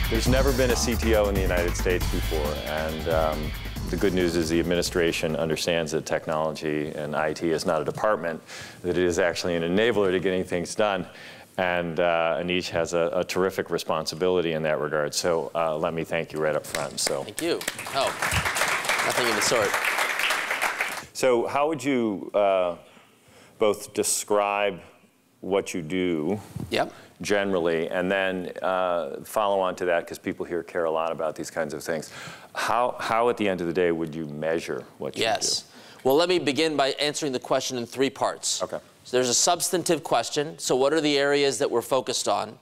There's never been a CTO in the United States before, and the good news is the administration understands that technology and IT is not a department, that it is actually an enabler to getting things done. And Aneesh has a terrific responsibility in that regard. So let me thank you right up front. So thank you. Oh, nothing of the sort. So how would you both describe what you do generally, and then follow on to that, because people here care a lot about these kinds of things. How at the end of the day would you measure what you do? Well, let me begin by answering the question in 3 parts. Okay. So there's a substantive question. So what are the areas that we're focused on?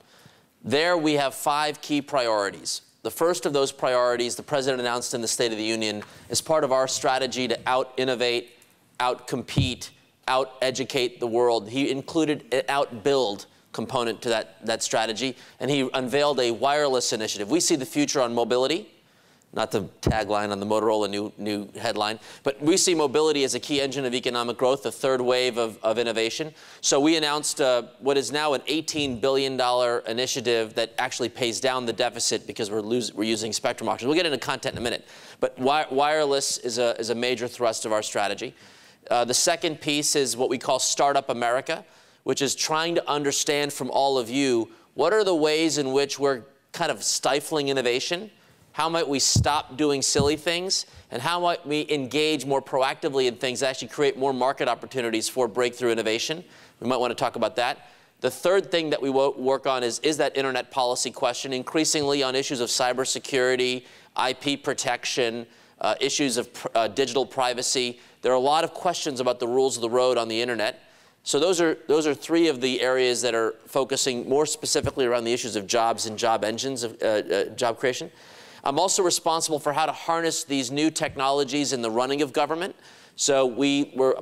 There we have 5 key priorities. The first of those priorities, the President announced in the State of the Union, is part of our strategy to out-innovate, out-compete, out-educate the world. He included an out-build component to that strategy, and he unveiled a wireless initiative. We see the future on mobility, not the tagline on the Motorola new headline, but we see mobility as a key engine of economic growth, the 3rd wave of innovation. So we announced what is now an $18 billion initiative that actually pays down the deficit because we're using spectrum auctions. We'll get into content in a minute, but wireless is a major thrust of our strategy. The second piece is what we call Startup America, which is trying to understand from all of you, what are the ways in which we're kind of stifling innovation? How might we stop doing silly things? And how might we engage more proactively in things that actually create more market opportunities for breakthrough innovation? We might want to talk about that. The third thing that we work on is that internet policy question, increasingly on issues of cybersecurity, IP protection, issues of digital privacy. There are a lot of questions about the rules of the road on the internet. So those are 3 of the areas that are focusing more specifically around the issues of jobs and job engines of job creation. I'm also responsible for how to harness these new technologies in the running of government. So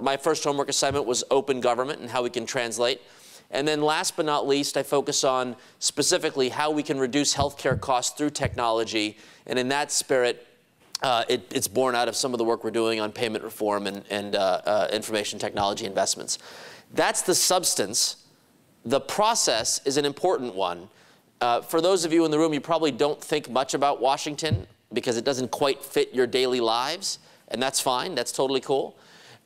my first homework assignment was open government and how we can translate. And then last but not least, I focus on specifically how we can reduce healthcare costs through technology. And in that spirit, it's born out of some of the work we're doing on payment reform and information technology investments. That's the substance. The process is an important one. For those of you in the room, you probably don't think much about Washington because it doesn't quite fit your daily lives, and that's fine. That's totally cool.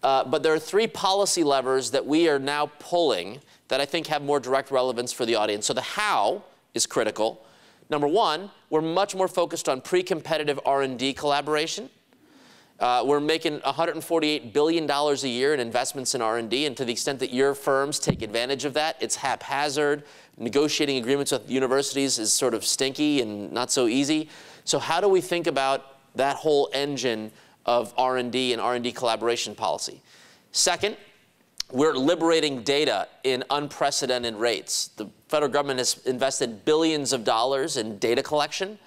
But there are 3 policy levers that we are now pulling that I think have more direct relevance for the audience. So the how is critical. Number 1, we're much more focused on pre-competitive R&D collaboration. We're making $148 billion a year in investments in R&D, and to the extent that your firms take advantage of that, it's haphazard. Negotiating agreements with universities is sort of stinky and not so easy. So how do we think about that whole engine of R&D and R&D collaboration policy? Second, we're liberating data in unprecedented rates. The federal government has invested billions of dollars in data collection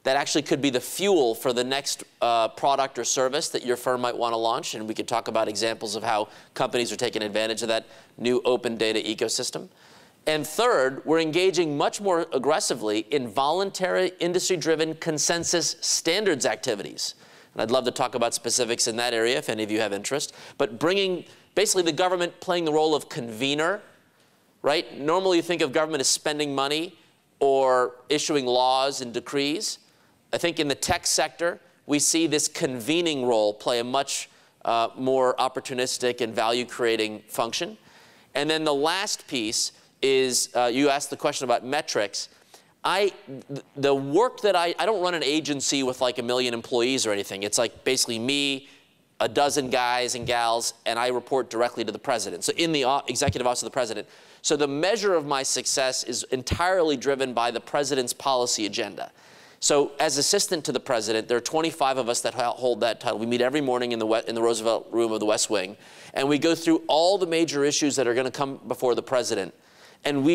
that actually could be the fuel for the next product or service that your firm might want to launch. And we could talk about examples of how companies are taking advantage of that new open data ecosystem. And third, we're engaging much more aggressively in voluntary industry-driven consensus standards activities. And I'd love to talk about specifics in that area if any of you have interest. But bringing basically the government playing the role of convener, right? Normally you think of government as spending money or issuing laws and decrees. I think in the tech sector, we see this convening role play a much more opportunistic and value-creating function. And then the last piece is, you asked the question about metrics. The work that I don't run an agency with like 1 million employees or anything. It's like basically me, a dozen guys and gals, and I report directly to the president. So in the executive office of the president. So the measure of my success is entirely driven by the president's policy agenda. So as assistant to the president, there are 25 of us that hold that title. We meet every morning in the Roosevelt Room of the West Wing, and we go through all the major issues that are going to come before the president. And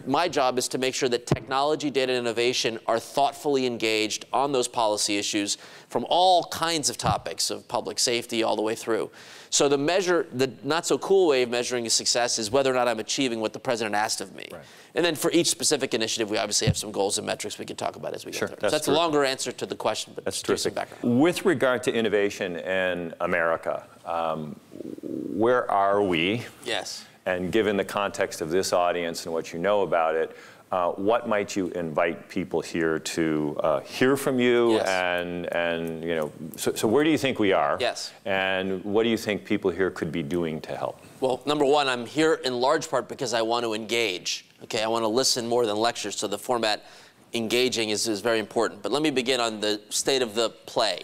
my job is to make sure that technology, data, and innovation are thoughtfully engaged on those policy issues from all kinds of topics of public safety all the way through. So the not so cool way of measuring success is whether or not I'm achieving what the president asked of me. Right. And then for each specific initiative, we obviously have some goals and metrics we can talk about as we go through. So that's a longer answer to the question, but that's terrific. Some background. With regard to innovation in America, where are we? Yes. And given the context of this audience and what you know about it, what might you invite people here to hear from you? Yes. And you know, so where do you think we are? Yes. And what do you think people here could be doing to help? Well, number one, I'm here in large part because I want to engage. Okay, I want to listen more than lecture, so the format engaging is very important. But let me begin on the state of the play.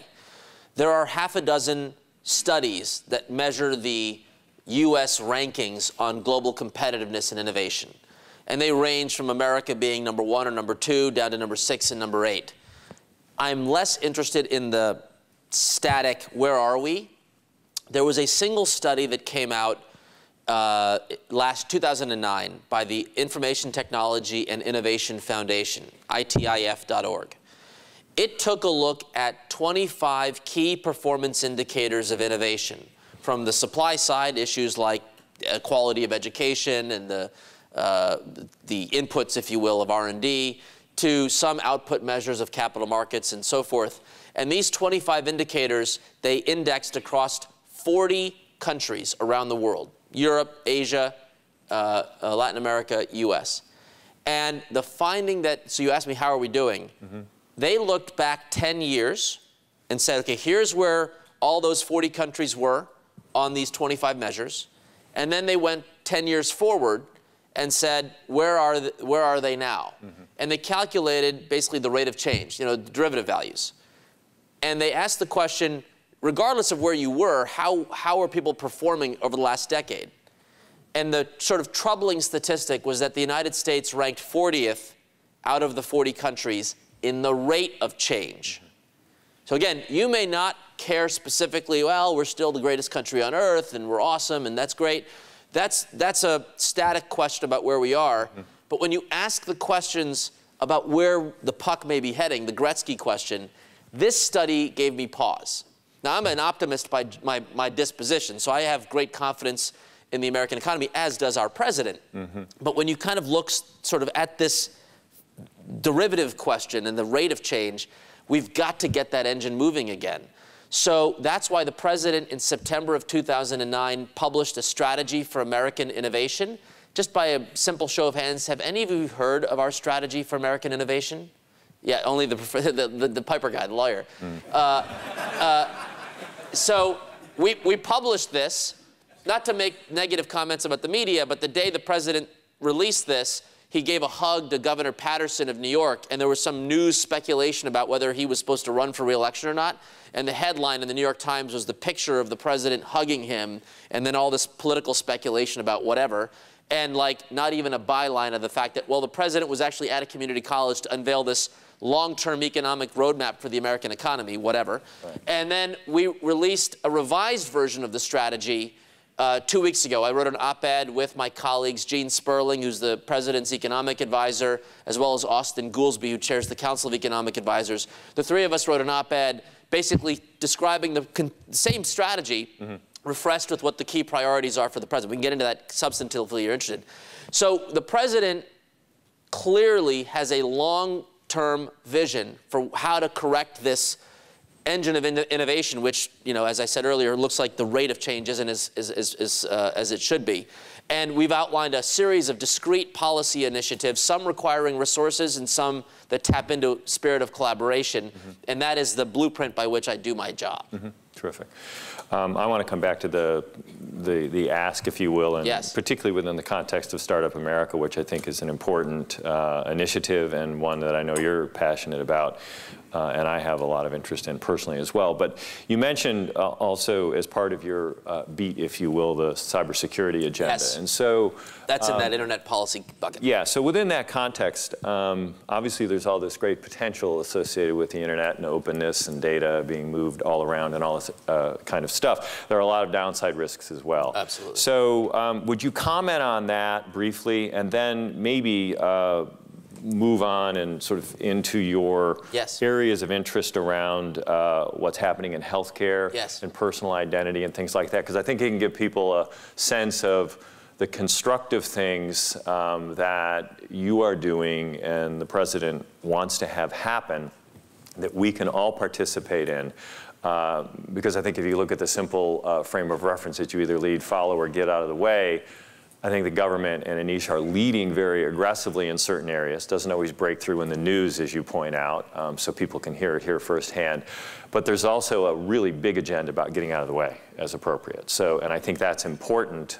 There are half a dozen studies that measure the U.S. rankings on global competitiveness and innovation. And they range from America being number 1 or number 2 down to number 6 and number 8. I'm less interested in the static, where are we? There was a single study that came out last 2009 by the Information Technology and Innovation Foundation, itif.org. It took a look at 25 key performance indicators of innovation, from the supply side, issues like quality of education and the inputs, if you will, of R&D, to some output measures of capital markets and so forth. And these 25 indicators, they indexed across 40 countries around the world: Europe, Asia, Latin America, US. And the finding that, so you asked me, how are we doing? Mm-hmm. They looked back 10 years and said, okay, here's where all those 40 countries were on these 25 measures. And then they went 10 years forward and said, where are they now? Mm-hmm. And they calculated basically the rate of change, you know, the derivative values. And they asked the question, regardless of where you were, how are people performing over the last decade? And the sort of troubling statistic was that the United States ranked 40th out of the 40 countries in the rate of change. Mm-hmm. So again, you may not care specifically, well, we're still the greatest country on earth and we're awesome and that's great. That's a static question about where we are. Mm-hmm. But when you ask the questions about where the puck may be heading, the Gretzky question, this study gave me pause. Now, I'm an optimist by my disposition, so I have great confidence in the American economy, as does our president. Mm-hmm. But when you kind of look sort of at this derivative question and the rate of change, we've got to get that engine moving again. So that's why the president in September of 2009 published a strategy for American innovation. Just by a simple show of hands, have any of you heard of our strategy for American innovation? Yeah, only the Piper guy, the lawyer. Mm. So we published this, not to make negative comments about the media, but the day the president released this, he gave a hug to Governor Patterson of New York, and there was some news speculation about whether he was supposed to run for re-election or not. And the headline in the New York Times was the picture of the president hugging him, and then all this political speculation about whatever. And like not even a byline of the fact that, well, the president was actually at a community college to unveil this long-term economic roadmap for the American economy, whatever. Right. And then we released a revised version of the strategy 2 weeks ago. I wrote an op-ed with my colleagues, Gene Sperling, who's the president's economic advisor, as well as Austin Goolsbee, who chairs the Council of Economic Advisors. The three of us wrote an op-ed basically describing the same strategy, mm-hmm. refreshed with what the key priorities are for the president. We can get into that substantively if you're interested. So the president clearly has a long-term vision for how to correct this engine of innovation, which, you know, as I said earlier, looks like the rate of change isn't as it should be. And we've outlined a series of discrete policy initiatives, some requiring resources and some that tap into spirit of collaboration. Mm-hmm. And that is the blueprint by which I do my job. Mm-hmm. Terrific. I want to come back to the ask, if you will, and yes. particularly within the context of Startup America, which I think is an important initiative and one that I know you're passionate about. And I have a lot of interest in personally as well. But you mentioned also as part of your beat, if you will, the cybersecurity agenda. Yes. And so that's in that internet policy bucket. Yeah. So within that context, obviously there's all this great potential associated with the internet and openness and data being moved all around and all this kind of stuff. There are a lot of downside risks as well. Absolutely. So would you comment on that briefly, and then maybe move on and sort of into your yes. areas of interest around what's happening in healthcare yes. and personal identity and things like that? Because I think it can give people a sense of the constructive things that you are doing and the president wants to have happen that we can all participate in. Because I think if you look at the simple frame of reference that you either lead, follow, or get out of the way, I think the government and Aneesh are leading very aggressively in certain areas. Doesn't always break through in the news, as you point out, so people can hear it here firsthand. But there's also a really big agenda about getting out of the way as appropriate. So, and I think that's important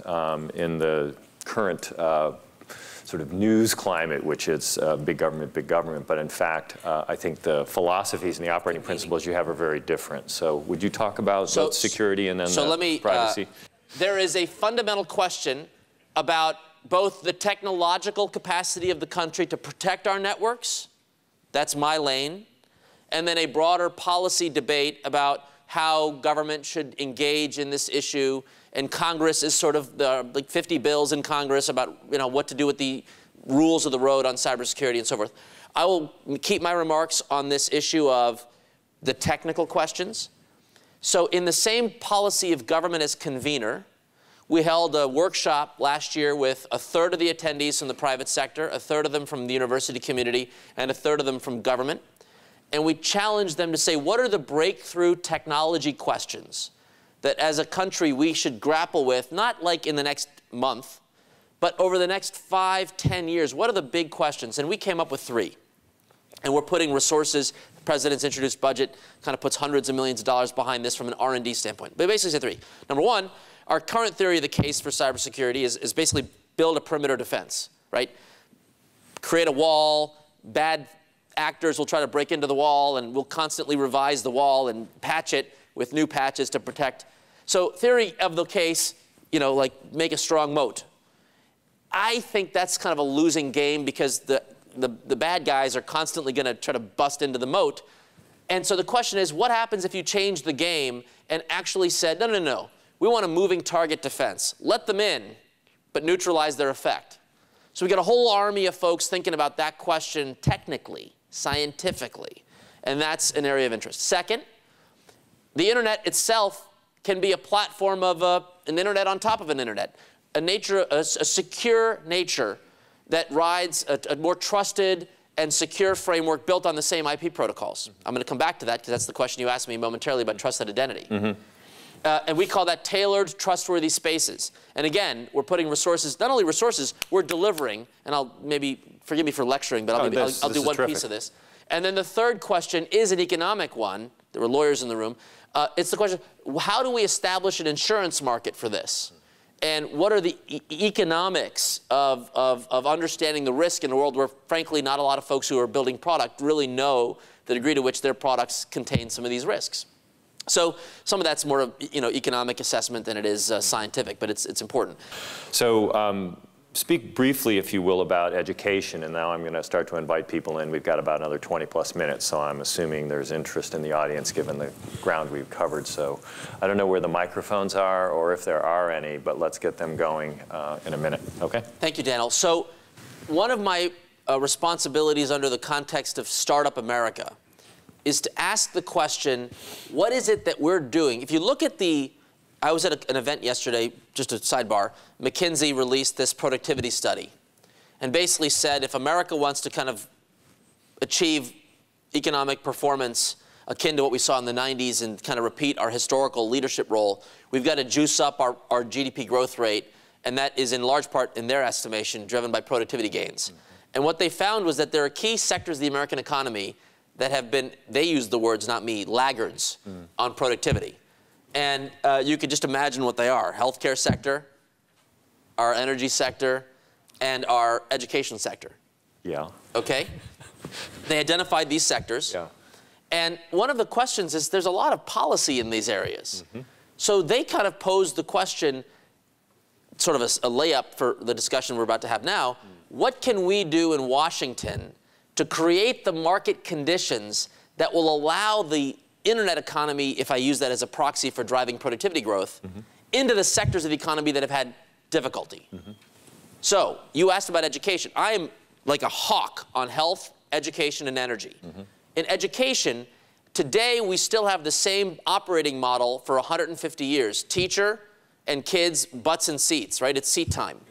in the current sort of news climate, which is big government. But in fact, I think the philosophies and the operating principles you have are very different. So would you talk about both security and then privacy? There is a fundamental question about both the technological capacity of the country to protect our networks, that's my lane, and then a broader policy debate about how government should engage in this issue. And Congress is sort of like 50 bills in Congress about what to do with the rules of the road on cybersecurity and so forth. I will keep my remarks on this issue of the technical questions. So in the same policy of government as convener, we held a workshop last year with a third of the attendees from the private sector, a third of them from the university community, and a third of them from government. And we challenged them to say, what are the breakthrough technology questions that as a country we should grapple with, not like in the next month, but over the next 5, 10 years? What are the big questions? And we came up with 3. And we're putting resources. The president's introduced budget kind of puts hundreds of millions of dollars behind this from an R&D standpoint. But basically say 3. Number 1, our current theory of the case for cybersecurity is basically build a perimeter defense, right? Create a wall, bad actors will try to break into the wall, and we'll constantly revise the wall and patch it with new patches to protect. So theory of the case, like make a strong moat. I think that's kind of a losing game because the bad guys are constantly going to try to bust into the moat. And so the question is, what happens if you change the game and actually said, no, we want a moving target defense. Let them in, but neutralize their effect. So we got a whole army of folks thinking about that question technically, scientifically, and that's an area of interest. Second, the internet itself can be a platform of an internet on top of an internet, a secure nature that rides a more trusted and secure framework built on the same IP protocols. I'm going to come back to that because that's the question you asked me momentarily about trusted identity. And we call that tailored, trustworthy spaces. And again, we're putting resources, not only resources, we're delivering, and I'll maybe, forgive me for lecturing, but I'll do one piece of this. And then the third question is an economic one. There were lawyers in the room. It's the question, how do we establish an insurance market for this? And what are the economics of understanding the risk in a world where, frankly, not a lot of folks who are building product really know the degree to which their products contain some of these risks? So some of that's more of economic assessment than it is scientific, but it's important. So speak briefly, if you will, about education, and now I'm going to start to invite people in. We've got about another 20+ minutes, so I'm assuming there's interest in the audience given the ground we've covered. So I don't know where the microphones are or if there are any, but let's get them going in a minute. Okay? Thank you, Daniel. So one of my responsibilities under the context of Startup America is to ask the question, what is it that we're doing? If you look at I was at an event yesterday, just a sidebar, McKinsey released this productivity study and basically said if America wants to kind of achieve economic performance akin to what we saw in the 90s and kind of repeat our historical leadership role, we've got to juice up our GDP growth rate, and that is in large part, in their estimation, driven by productivity gains. And what they found was that there are key sectors of the American economy that have been, they used the words, not me, laggards on productivity. And you could just imagine what they are. Healthcare sector, our energy sector, and our education sector. Yeah. Okay? They identified these sectors. Yeah. And one of the questions is there's a lot of policy in these areas. So they kind of posed the question, sort of a layup for the discussion we're about to have now. What can we do in Washington to create the market conditions that will allow the internet economy, if I use that as a proxy for driving productivity growth, into the sectors of the economy that have had difficulty? So you asked about education. I am like a hawk on health, education, and energy. In education, today we still have the same operating model for 150 years. Teacher and kids, butts and seats, right? It's seat time.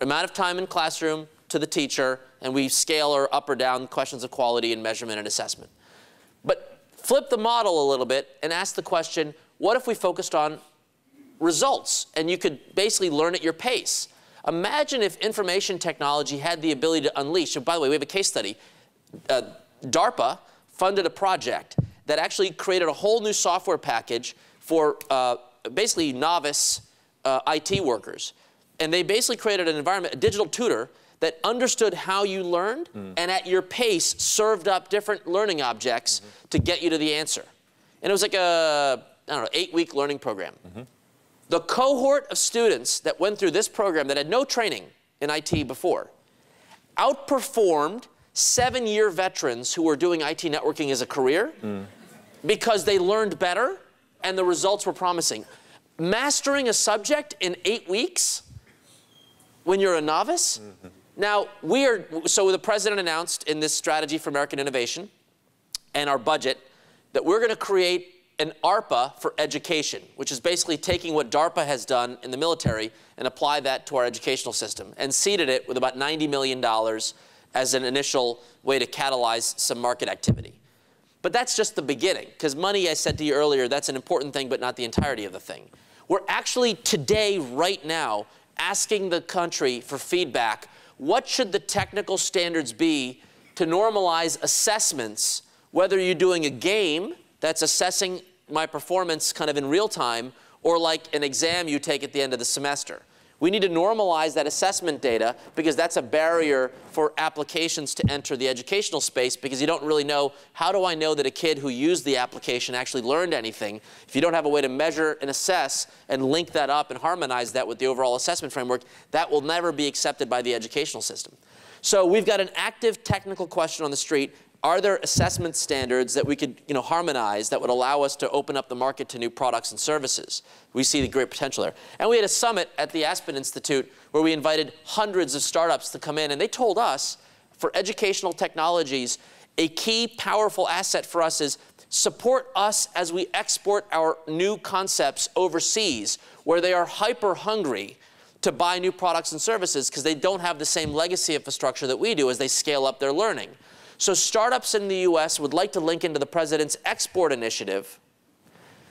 Amount of time in classroom to the teacher, and we scale or up or down questions of quality and measurement and assessment. But flip the model a little bit and ask the question, what if we focused on results? And you could basically learn at your pace. Imagine if information technology had the ability to unleash. So by the way, we have a case study. DARPA funded a project that actually created a whole new software package for basically novice IT workers. And they basically created an environment, a digital tutor, that understood how you learned and at your pace served up different learning objects to get you to the answer. And it was like a, I don't know, 8-week learning program. The cohort of students that went through this program that had no training in IT before outperformed 7-year veterans who were doing IT networking as a career because they learned better and the results were promising. Mastering a subject in 8 weeks when you're a novice? Now, so the president announced in this strategy for American innovation and our budget that we're going to create an ARPA for education, which is basically taking what DARPA has done in the military and apply that to our educational system, and seeded it with about $90 million as an initial way to catalyze some market activity. But that's just the beginning, because money, I said to you earlier, that's an important thing, but not the entirety of the thing. We're actually today, right now, asking the country for feedback. What should the technical standards be to normalize assessments, whether you're doing a game that's assessing my performance kind of in real time, or like an exam you take at the end of the semester? We need to normalize that assessment data because that's a barrier for applications to enter the educational space, because you don't really know, how do I know that a kid who used the application actually learned anything if you don't have a way to measure and assess and link that up and harmonize that with the overall assessment framework? That will never be accepted by the educational system. So we've got an active technical question on the street. Are there assessment standards that we could harmonize that would allow us to open up the market to new products and services? We see the great potential there. And we had a summit at the Aspen Institute where we invited hundreds of startups to come in, and they told us, for educational technologies, a key powerful asset for us is support us as we export our new concepts overseas, where they are hyper hungry to buy new products and services because they don't have the same legacy infrastructure that we do as they scale up their learning. So startups in the US would like to link into the president's export initiative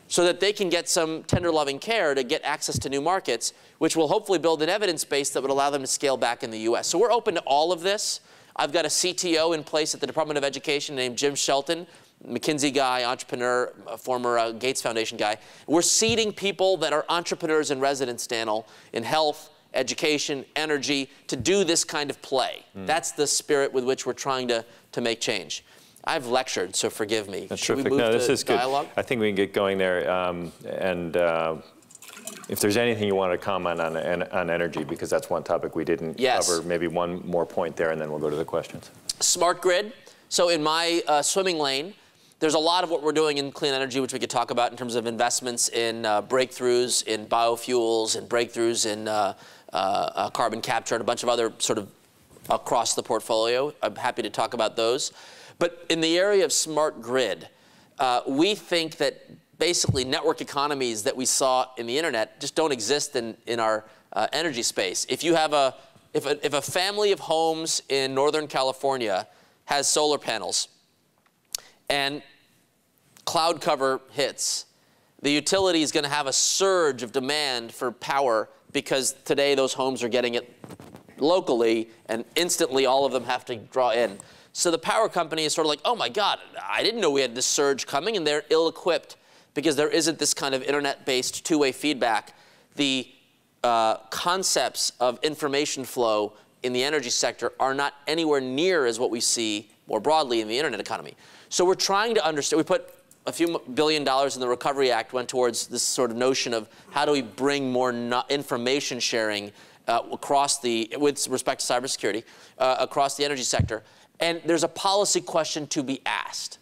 so that they can get some tender loving care to get access to new markets, which will hopefully build an evidence base that would allow them to scale back in the US. So we're open to all of this. I've got a CTO in place at the Department of Education named Jim Shelton, McKinsey guy, entrepreneur, former Gates Foundation guy. We're seeding people that are entrepreneurs in residence, Daniel, in health, education, energy, to do this kind of play. That's the spirit with which we're trying to make change. I've lectured, so forgive me. That's Should terrific. we move No, this to is good. dialogue? I think we can get going there. If there's anything you want to comment on energy, because that's one topic we didn't cover, maybe one more point there, and then we'll go to the questions. Smart grid. So in my swimming lane, there's a lot of what we're doing in clean energy, which we could talk about in terms of investments in breakthroughs in biofuels and breakthroughs in carbon capture and a bunch of other sort of across the portfolio. I'm happy to talk about those. But in the area of smart grid, we think that basically network economies that we saw in the internet just don't exist in our energy space. If you have if a family of homes in Northern California has solar panels and cloud cover hits, the utility is going to have a surge of demand for power because today those homes are getting it locally, and instantly all of them have to draw in. So the power company is sort of like, oh my God, I didn't know we had this surge coming, and they're ill-equipped because there isn't this kind of internet-based two-way feedback. The concepts of information flow in the energy sector are not anywhere near as what we see more broadly in the internet economy. So we're trying to understand, we put a few $1 billion in the Recovery Act, went towards this sort of notion of how do we bring more information sharing across with respect to cybersecurity, across the energy sector. And there's a policy question to be asked.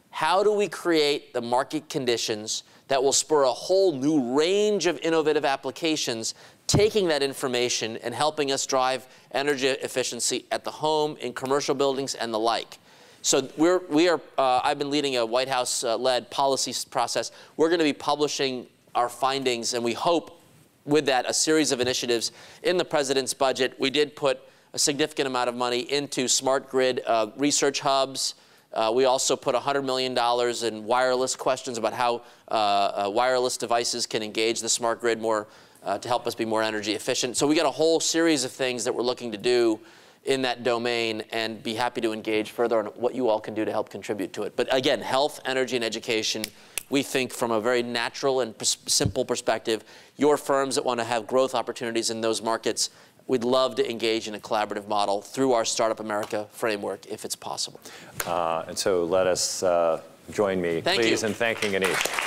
How do we create the market conditions that will spur a whole new range of innovative applications, taking that information and helping us drive energy efficiency at the home, in commercial buildings, and the like? So I've been leading a White House-led policy process. We're going to be publishing our findings, and we hope with that a series of initiatives in the president's budget. We did put a significant amount of money into smart grid research hubs. We also put $100 million in wireless questions about how wireless devices can engage the smart grid more to help us be more energy efficient. So we got a whole series of things that we're looking to do in that domain, and be happy to engage further on what you all can do to help contribute to it. But again, health, energy, and education, we think from a very natural and simple perspective, your firms that want to have growth opportunities in those markets, we'd love to engage in a collaborative model through our Startup America framework if it's possible. And so let us join me, please, in thanking Aneesh.